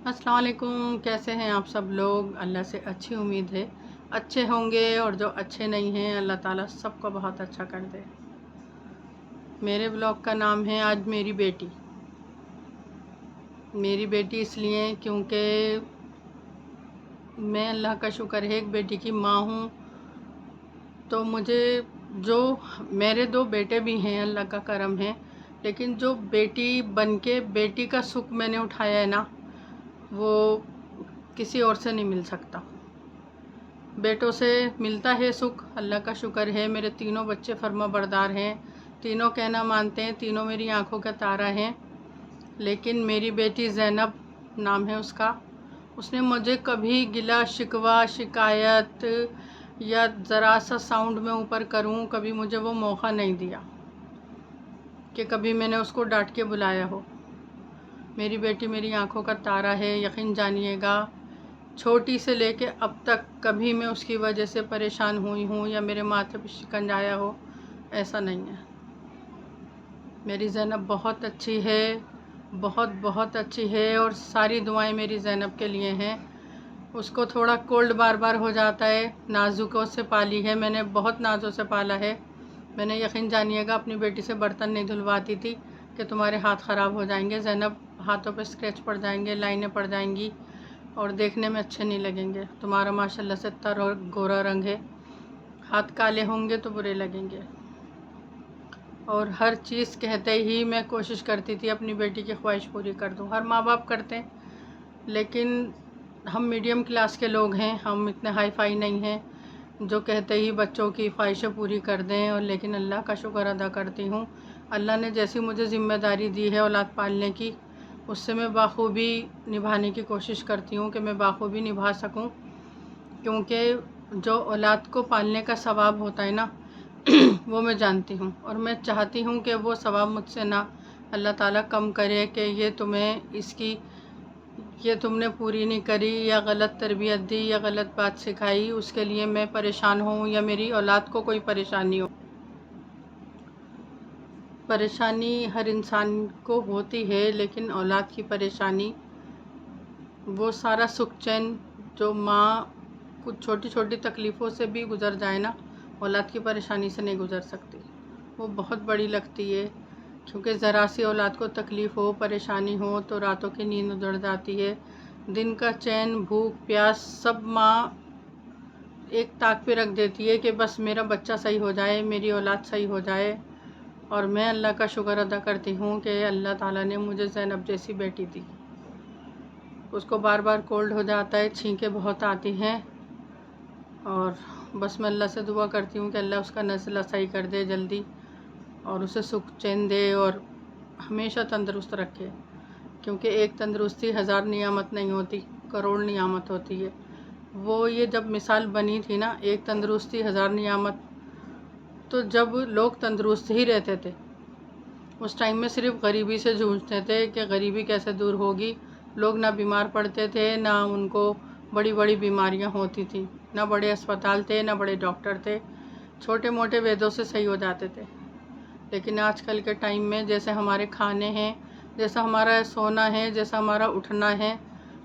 अस्सलाम वालेकुम। कैसे हैं आप सब लोग? अल्लाह से अच्छी उम्मीद है अच्छे होंगे, और जो अच्छे नहीं हैं अल्लाह ताला सबको बहुत अच्छा कर दे। मेरे ब्लॉग का नाम है आज मेरी बेटी। मेरी बेटी इसलिए क्योंकि मैं अल्लाह का शुक्र है एक बेटी की माँ हूँ। तो मुझे जो मेरे 2 बेटे भी हैं, अल्लाह का करम है, लेकिन जो बेटी बनके बेटी का सुख मैंने उठाया है ना, वो किसी और से नहीं मिल सकता। बेटों से मिलता है सुख, अल्लाह का शुक्र है। मेरे तीनों बच्चे फर्माबरदार हैं, तीनों कहना मानते हैं, तीनों मेरी आंखों का तारा हैं। लेकिन मेरी बेटी ज़ैनब नाम है उसका, उसने मुझे कभी गिला शिकवा शिकायत या ज़रा सा साउंड में ऊपर करूं, कभी मुझे वो मौका नहीं दिया कि कभी मैंने उसको डांट के बुलाया हो। मेरी बेटी मेरी आंखों का तारा है, यकीन जानिएगा। छोटी से लेके अब तक कभी मैं उसकी वजह से परेशान हुई हूँ या मेरे माथे पे शिकंज आया हो, ऐसा नहीं है। मेरी ज़ैनब बहुत अच्छी है, बहुत बहुत अच्छी है, और सारी दुआएं मेरी ज़ैनब के लिए हैं। उसको थोड़ा कोल्ड बार बार हो जाता है, नाजुकों से पाली है मैंने, बहुत नाजों से पाला है मैंने। यकीन जानिएगा अपनी बेटी से बर्तन नहीं धुलवाती थी कि तुम्हारे हाथ ख़राब हो जाएंगे ज़ैनब, हाथों पे स्क्रैच पड़ जाएंगे, लाइनें पड़ जाएंगी और देखने में अच्छे नहीं लगेंगे। तुम्हारा माशाल्लाह से तर और गोरा रंग है, हाथ काले होंगे तो बुरे लगेंगे। और हर चीज़ कहते ही मैं कोशिश करती थी अपनी बेटी की ख्वाहिश पूरी कर दूं। हर माँ बाप करते हैं, लेकिन हम मीडियम क्लास के लोग हैं, हम इतने हाई फाई नहीं हैं जो कहते ही बच्चों की ख्वाहिशें पूरी कर दें। और लेकिन अल्लाह का शुक्र अदा करती हूँ, अल्लाह ने जैसी मुझे ज़िम्मेदारी दी है औलाद पालने की, उससे मैं बाखूबी निभाने की कोशिश करती हूँ कि मैं बाखूबी निभा सकूँ। क्योंकि जो औलाद को पालने का सवाब होता है ना वो मैं जानती हूँ, और मैं चाहती हूँ कि वो सवाब मुझसे ना अल्लाह ताला कम करे कि ये तुमने पूरी नहीं करी या गलत तरबियत दी या गलत बात सिखाई, उसके लिए मैं परेशान हूँ या मेरी औलाद को कोई परेशानी हो। परेशानी हर इंसान को होती है, लेकिन औलाद की परेशानी, वो सारा सुख चैन जो माँ कुछ छोटी छोटी तकलीफ़ों से भी गुज़र जाए ना, औलाद की परेशानी से नहीं गुज़र सकती। वो बहुत बड़ी लगती है, क्योंकि ज़रा सी औलाद को तकलीफ़ हो, परेशानी हो तो रातों की नींद उजड़ जाती है, दिन का चैन, भूख प्यास सब माँ एक ताक पे रख देती है कि बस मेरा बच्चा सही हो जाए, मेरी औलाद सही हो जाए। और मैं अल्लाह का शुक्र अदा करती हूँ कि अल्लाह ताला ने मुझे ज़ैनब जैसी बेटी दी। उसको बार बार कोल्ड हो जाता है, छींकें बहुत आती हैं, और बस मैं अल्लाह से दुआ करती हूँ कि अल्लाह उसका नज़ला सही कर दे जल्दी, और उसे सुख चैन दे और हमेशा तंदुरुस्त रखे। क्योंकि एक तंदुरुस्ती 1000 नियामत नहीं होती, करोड़ नियामत होती है। वो ये जब मिसाल बनी थी ना, एक तंदुरुस्ती 1000 नियामत, तो जब लोग तंदुरुस्त ही रहते थे उस टाइम में सिर्फ गरीबी से जूझते थे कि गरीबी कैसे दूर होगी। लोग ना बीमार पड़ते थे, ना उनको बड़ी बड़ी बीमारियां होती थी, ना बड़े अस्पताल थे, ना बड़े डॉक्टर थे, छोटे मोटे वैद्यों से सही हो जाते थे। लेकिन आजकल के टाइम में जैसे हमारे खाने हैं, जैसा हमारा सोना है, जैसा हमारा उठना है,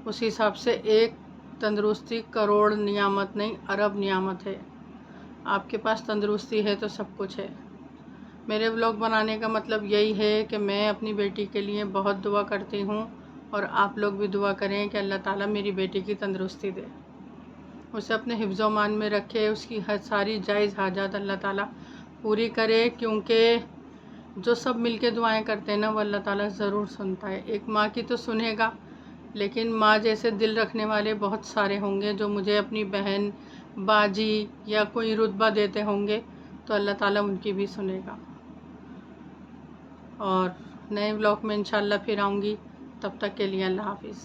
उस हिसाब से एक तंदुरुस्ती करोड़ नियामत नहीं, अरब नियामत है। आपके पास तंदुरुस्ती है तो सब कुछ है। मेरे व्लॉग बनाने का मतलब यही है कि मैं अपनी बेटी के लिए बहुत दुआ करती हूँ, और आप लोग भी दुआ करें कि अल्लाह ताला मेरी बेटी की तंदुरुस्ती दे, उसे अपने हिफ्ज़ मान में रखे, उसकी हर सारी जायज़ हाजात अल्लाह ताला पूरी करे। क्योंकि जो सब मिलके दुआएं करते हैं ना, वो अल्लाह ताला ज़रूर सुनता है। एक माँ की तो सुनेगा, लेकिन माँ जैसे दिल रखने वाले बहुत सारे होंगे जो मुझे अपनी बहन, बाजी या कोई रुतबा देते होंगे, तो अल्लाह ताला उनकी भी सुनेगा। और नए व्लॉग में इंशाल्लाह फिर आऊँगी, तब तक के लिए अल्लाह हाफ़िज़।